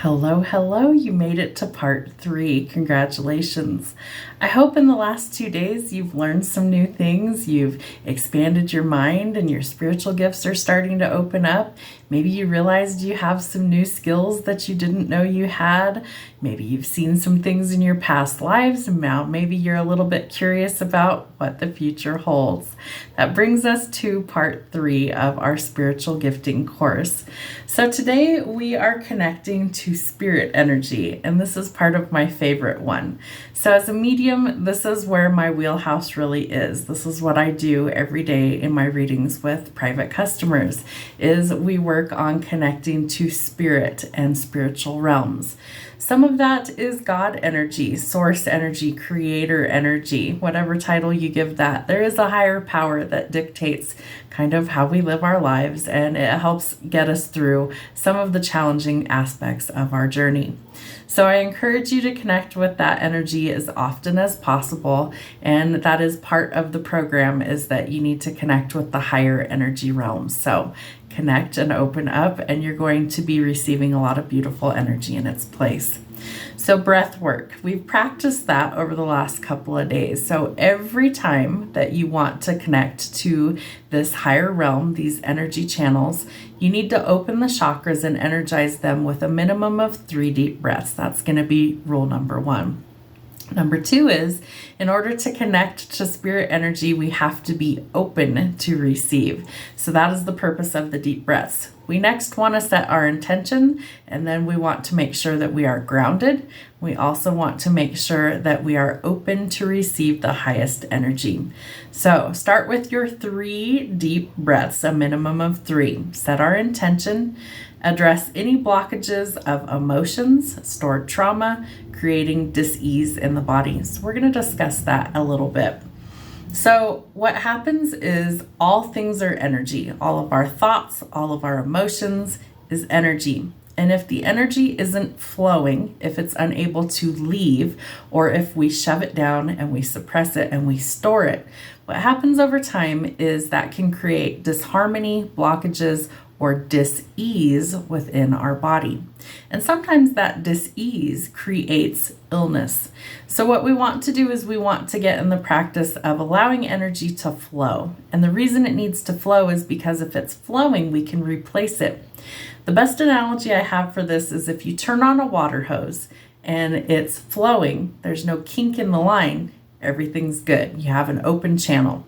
Hello, hello. You made it to part 3. Congratulations. I hope in the last 2 days you've learned some new things. You've expanded your mind and your spiritual gifts are starting to open up. Maybe you realized you have some new skills that you didn't know you had. Maybe you've seen some things in your past lives and now maybe you're a little bit curious about what the future holds. That brings us to part 3 of our spiritual gifting course. So today we are connecting to spirit energy, and this is part of my favorite one. So as a medium, this is where my wheelhouse really is. This is what I do every day in my readings with private customers, is we work on connecting to spirit and spiritual realms. Some of that is God energy, source energy, creator energy, whatever title you give that. There is a higher power that dictates kind of how we live our lives, and it helps get us through some of the challenging aspects of our journey. So I encourage you to connect with that energy as often as possible, and that is part of the program, is that you need to connect with the higher energy realms. So connect and open up, and you're going to be receiving a lot of beautiful energy in its place. So breath work, we've practiced that over the last couple of days. So every time that you want to connect to this higher realm, these energy channels, you need to open the chakras and energize them with a minimum of 3 deep breaths. That's going to be rule number 1. Number 2 is, in order to connect to spirit energy, we have to be open to receive. So that is the purpose of the deep breaths. We next want to set our intention, and then we want to make sure that we are grounded. We also want to make sure that we are open to receive the highest energy. So start with your 3 deep breaths, a minimum of 3. Set our intention. Address any blockages of emotions, stored trauma, creating dis-ease in the body. So we're going to discuss that a little bit. So what happens is all things are energy. All of our thoughts, all of our emotions is energy. And if the energy isn't flowing, if it's unable to leave, or if we shove it down and we suppress it and we store it, what happens over time is that can create disharmony, blockages, or dis-ease within our body. And sometimes that dis-ease creates illness. So what we want to do is we want to get in the practice of allowing energy to flow. And the reason it needs to flow is because if it's flowing, we can replace it. The best analogy I have for this is if you turn on a water hose and it's flowing, there's no kink in the line, everything's good. You have an open channel.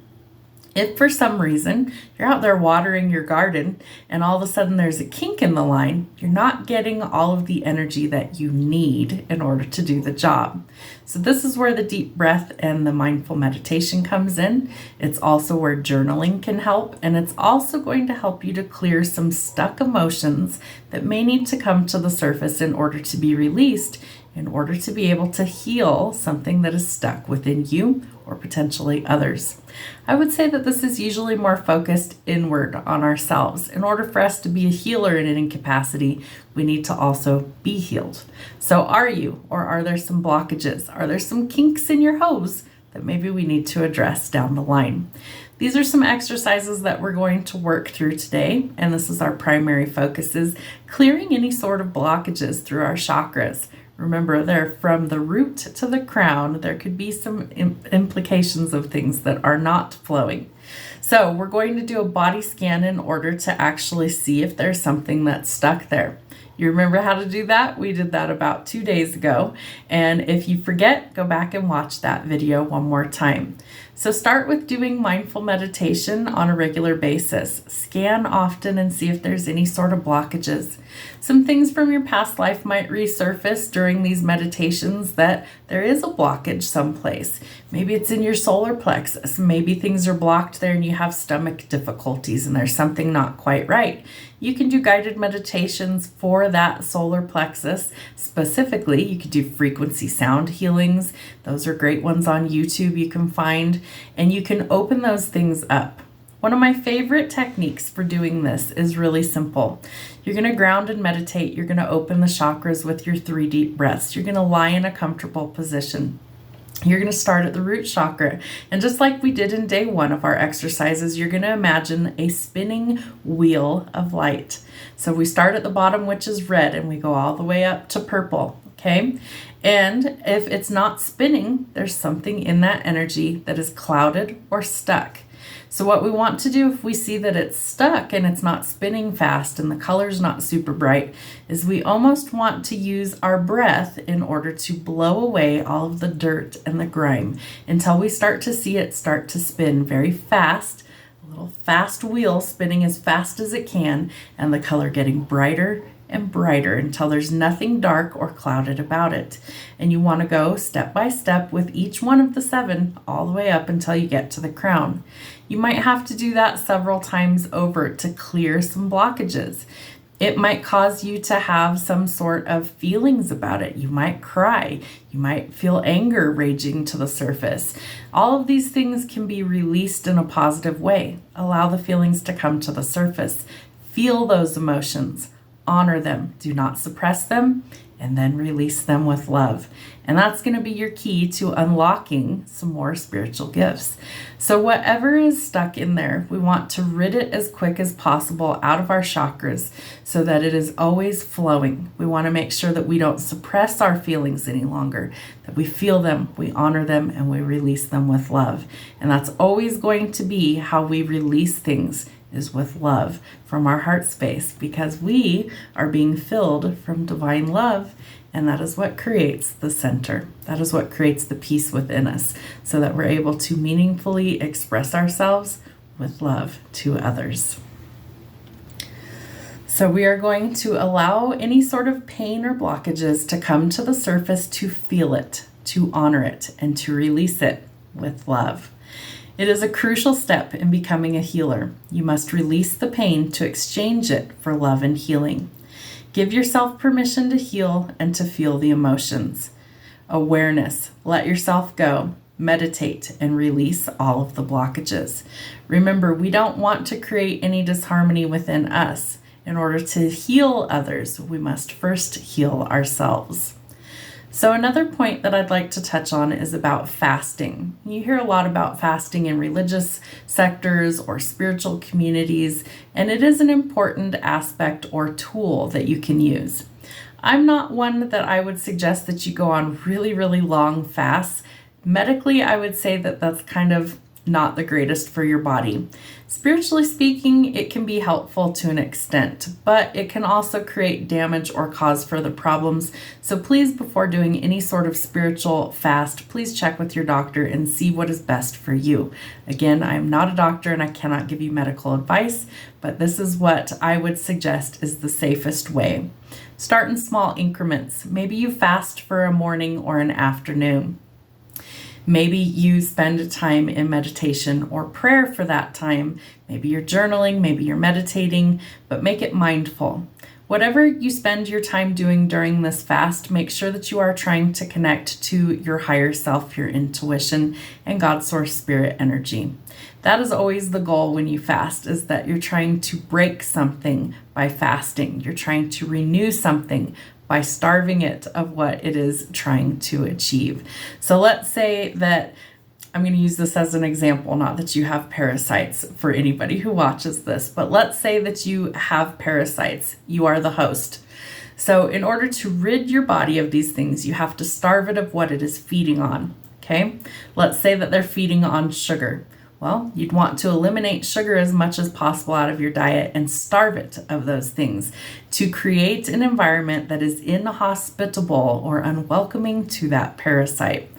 If for some reason you're out there watering your garden and all of a sudden there's a kink in the line, you're not getting all of the energy that you need in order to do the job. So this is where the deep breath and the mindful meditation comes in. It's also where journaling can help, and it's also going to help you to clear some stuck emotions that may need to come to the surface in order to be released, in order to be able to heal something that is stuck within you or potentially others. I would say that this is usually more focused inward on ourselves. In order for us to be a healer in an incapacity, we need to also be healed. So are you, or are there some blockages? Are there some kinks in your hose that maybe we need to address down the line? These are some exercises that we're going to work through today, and this is our primary focus, is clearing any sort of blockages through our chakras. Remember, they're from the root to the crown. There could be some implications of things that are not flowing. So we're going to do a body scan in order to actually see if there's something that's stuck there. You remember how to do that? We did that about 2 days ago. And if you forget, go back and watch that video one more time. So start with doing mindful meditation on a regular basis. Scan often and see if there's any sort of blockages. Some things from your past life might resurface during these meditations, that there is a blockage someplace. Maybe it's in your solar plexus. Maybe things are blocked there and you have stomach difficulties and there's something not quite right. You can do guided meditations for that solar plexus. Specifically, you could do frequency sound healings. Those are great ones on YouTube you can find, and you can open those things up. One of my favorite techniques for doing this is really simple. You're going to ground and meditate. You're going to open the chakras with your 3 deep breaths. You're going to lie in a comfortable position. You're going to start at the root chakra. And just like we did in day 1 of our exercises, you're going to imagine a spinning wheel of light. So we start at the bottom, which is red, and we go all the way up to purple. Okay. And if it's not spinning, there's something in that energy that is clouded or stuck. So what we want to do if we see that it's stuck and it's not spinning fast and the color's not super bright is we almost want to use our breath in order to blow away all of the dirt and the grime until we start to see it start to spin very fast, a little fast wheel spinning as fast as it can, and the color getting brighter and brighter until there's nothing dark or clouded about it. And you want to go step by step with each one of the 7 all the way up until you get to the crown. You might have to do that several times over to clear some blockages. It might cause you to have some sort of feelings about it. You might cry. You might feel anger raging to the surface. All of these things can be released in a positive way. Allow the feelings to come to the surface. Feel those emotions. Honor them. Do not suppress them, and then release them with love. And that's going to be your key to unlocking some more spiritual gifts. So whatever is stuck in there, we want to rid it as quick as possible out of our chakras so that it is always flowing. We want to make sure that we don't suppress our feelings any longer, that we feel them, we honor them, and we release them with love. And that's always going to be how we release things, is with love from our heart space, because we are being filled from divine love, and that is what creates the center. That is what creates the peace within us, so that we're able to meaningfully express ourselves with love to others. So we are going to allow any sort of pain or blockages to come to the surface, to feel it, to honor it, and to release it with love. It is a crucial step in becoming a healer. You must release the pain to exchange it for love and healing. Give yourself permission to heal and to feel the emotions. Awareness. Let yourself go. Meditate and release all of the blockages. Remember, we don't want to create any disharmony within us. In order to heal others, we must first heal ourselves. So another point that I'd like to touch on is about fasting. You hear a lot about fasting in religious sectors or spiritual communities, and it is an important aspect or tool that you can use. I'm not one that I would suggest that you go on really, really long fasts. Medically, I would say that that's kind of not the greatest for your body. Spiritually speaking, it can be helpful to an extent, but it can also create damage or cause further problems. So please, before doing any sort of spiritual fast, please check with your doctor and see what is best for you. Again, I am not a doctor and I cannot give you medical advice, but this is what I would suggest is the safest way. Start in small increments. Maybe you fast for a morning or an afternoon. Maybe you spend time in meditation or prayer for that time. Maybe you're journaling, maybe you're meditating, but make it mindful. Whatever you spend your time doing during this fast, make sure that you are trying to connect to your higher self, your intuition, and God's source spirit energy. That is always the goal when you fast, is that you're trying to break something by fasting. You're trying to renew something by starving it of what it is trying to achieve. So let's say that, I'm going to use this as an example, not that you have parasites for anybody who watches this, but let's say that you have parasites. You are the host. So in order to rid your body of these things, you have to starve it of what it is feeding on. Okay? Let's say that they're feeding on sugar. Well, you'd want to eliminate sugar as much as possible out of your diet and starve it of those things to create an environment that is inhospitable or unwelcoming to that parasite.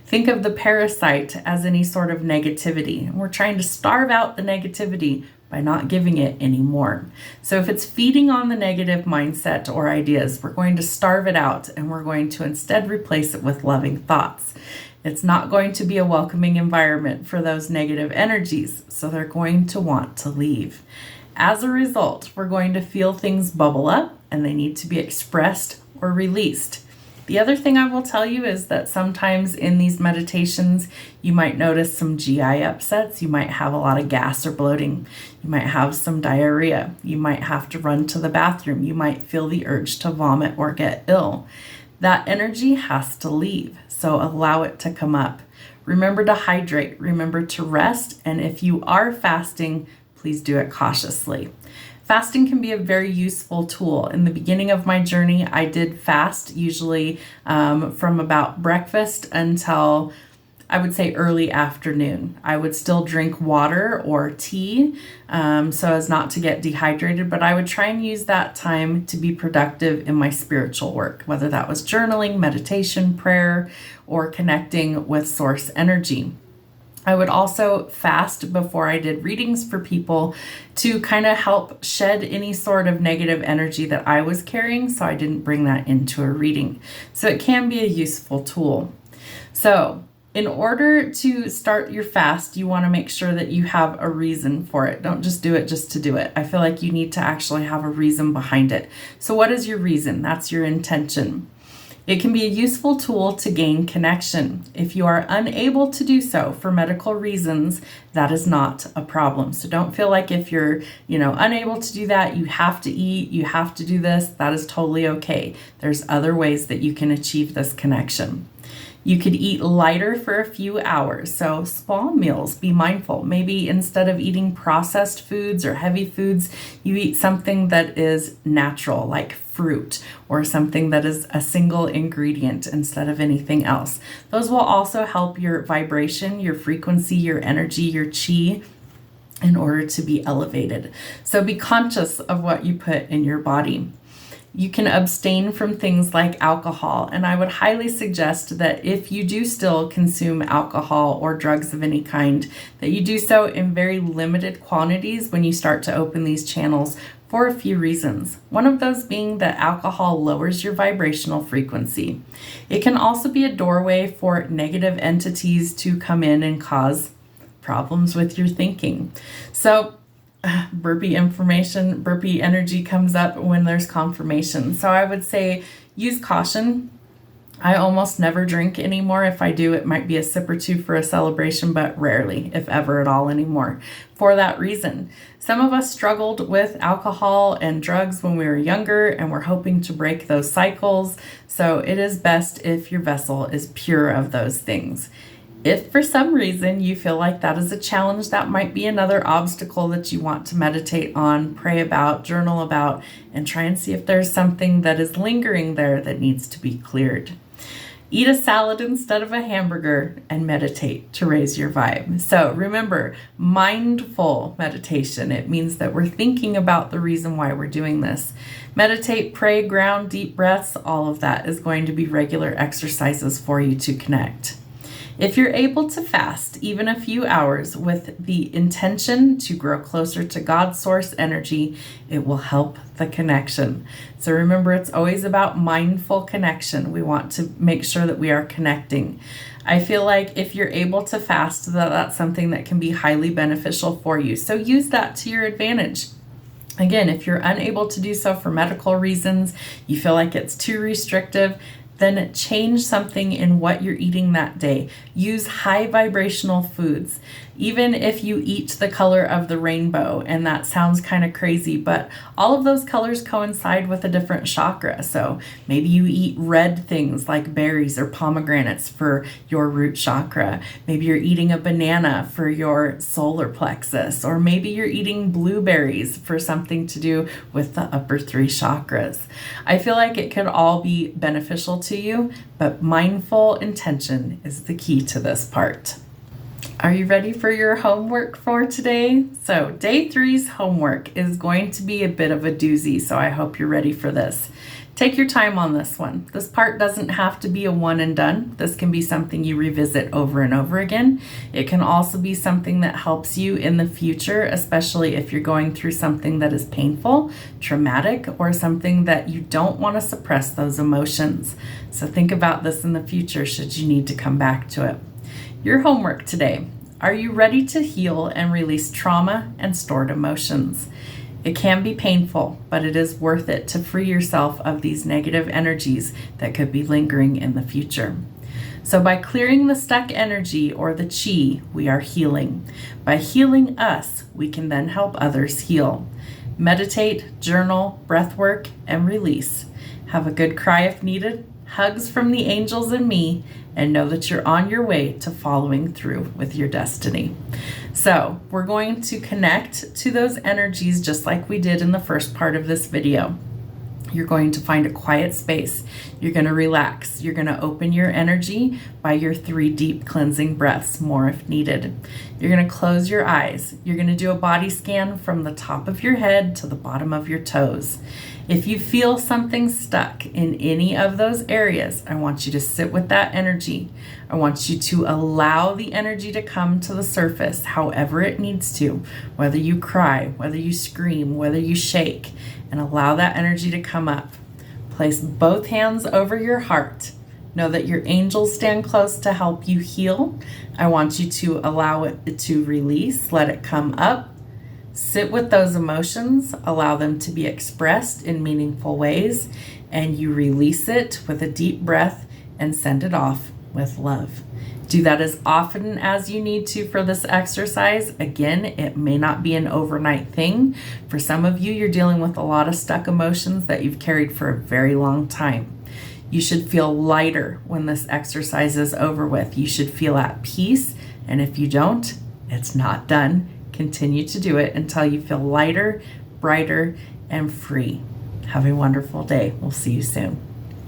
Think of the parasite as any sort of negativity. We're trying to starve out the negativity by not giving it any more. So if it's feeding on the negative mindset or ideas, we're going to starve it out and we're going to instead replace it with loving thoughts. It's not going to be a welcoming environment for those negative energies, so they're going to want to leave. As a result, we're going to feel things bubble up and they need to be expressed or released. The other thing I will tell you is that sometimes in these meditations, you might notice some GI upsets. You might have a lot of gas or bloating. You might have some diarrhea. You might have to run to the bathroom. You might feel the urge to vomit or get ill. That energy has to leave, so allow it to come up. Remember to hydrate, remember to rest, and if you are fasting, please do it cautiously. Fasting can be a very useful tool. In the beginning of my journey, I did fast, usually from about breakfast until I would say early afternoon. I would still drink water or tea so as not to get dehydrated, but I would try and use that time to be productive in my spiritual work, whether that was journaling, meditation, prayer, or connecting with source energy. I would also fast before I did readings for people to kind of help shed any sort of negative energy that I was carrying, so I didn't bring that into a reading. So it can be a useful tool. So in order to start your fast, you want to make sure that you have a reason for it. Don't just do it just to do it. I feel like you need to actually have a reason behind it. So what is your reason? That's your intention. It can be a useful tool to gain connection. If you are unable to do so for medical reasons, that is not a problem. So don't feel like if you're, unable to do that, you have to eat, you have to do this. That is totally okay. There's other ways that you can achieve this connection. You could eat lighter for a few hours. So small meals, be mindful. Maybe instead of eating processed foods or heavy foods, you eat something that is natural, like fruit, or something that is a single ingredient instead of anything else. Those will also help your vibration, your frequency, your energy, your chi, in order to be elevated. So be conscious of what you put in your body. You can abstain from things like alcohol, and I would highly suggest that if you do still consume alcohol or drugs of any kind, that you do so in very limited quantities when you start to open these channels for a few reasons. One of those being that alcohol lowers your vibrational frequency. It can also be a doorway for negative entities to come in and cause problems with your thinking. So burpee energy comes up when there's confirmation. So I would say use caution. I almost never drink anymore. If I do, it might be a sip or two for a celebration, but rarely, if ever at all anymore, for that reason. Some of us struggled with alcohol and drugs when we were younger, and we're hoping to break those cycles. So it is best if your vessel is pure of those things. If for some reason you feel like that is a challenge, that might be another obstacle that you want to meditate on, pray about, journal about, and try and see if there's something that is lingering there that needs to be cleared. Eat a salad instead of a hamburger and meditate to raise your vibe. So remember, mindful meditation. It means that we're thinking about the reason why we're doing this. Meditate, pray, ground, deep breaths, all of that is going to be regular exercises for you to connect. If you're able to fast even a few hours with the intention to grow closer to God's source energy, it will help the connection. So remember, it's always about mindful connection. We want to make sure that we are connecting. I feel like if you're able to fast, that's something that can be highly beneficial for you. So use that to your advantage. Again, if you're unable to do so for medical reasons, you feel like it's too restrictive, then change something in what you're eating that day. Use high vibrational foods. Even if you eat the color of the rainbow, and that sounds kind of crazy, but all of those colors coincide with a different chakra. So maybe you eat red things like berries or pomegranates for your root chakra. Maybe you're eating a banana for your solar plexus, or maybe you're eating blueberries for something to do with the upper three chakras. I feel like it could all be beneficial to you, but mindful intention is the key to this part. Are you ready for your homework for today? So day 3's homework is going to be a bit of a doozy, so I hope you're ready for this. Take your time on this one. This part doesn't have to be a one and done. This can be something you revisit over and over again. It can also be something that helps you in the future, especially if you're going through something that is painful, traumatic, or something that you don't want to suppress those emotions. So think about this in the future should you need to come back to it. Your homework today. Are you ready to heal and release trauma and stored emotions? It can be painful, but it is worth it to free yourself of these negative energies that could be lingering in the future. So by clearing the stuck energy or the chi, we are healing. By healing us, we can then help others heal. Meditate, journal, breath work, and release. Have a good cry if needed, hugs from the angels and me, and know that you're on your way to following through with your destiny. So we're going to connect to those energies just like we did in the first part of this video. You're going to find a quiet space. You're going to relax. You're going to open your energy by your 3 deep cleansing breaths, more if needed. You're going to close your eyes. You're going to do a body scan from the top of your head to the bottom of your toes. If you feel something stuck in any of those areas, I want you to sit with that energy. I want you to allow the energy to come to the surface however it needs to, whether you cry, whether you scream, whether you shake, and allow that energy to come up. Place both hands over your heart. Know that your angels stand close to help you heal. I want you to allow it to release, let it come up. Sit with those emotions, allow them to be expressed in meaningful ways, and you release it with a deep breath and send it off with love. Do that as often as you need to for this exercise. Again, it may not be an overnight thing. For some of you, you're dealing with a lot of stuck emotions that you've carried for a very long time. You should feel lighter when this exercise is over with. You should feel at peace, and if you don't, it's not done. Continue to do it until you feel lighter, brighter, and free. Have a wonderful day. We'll see you soon.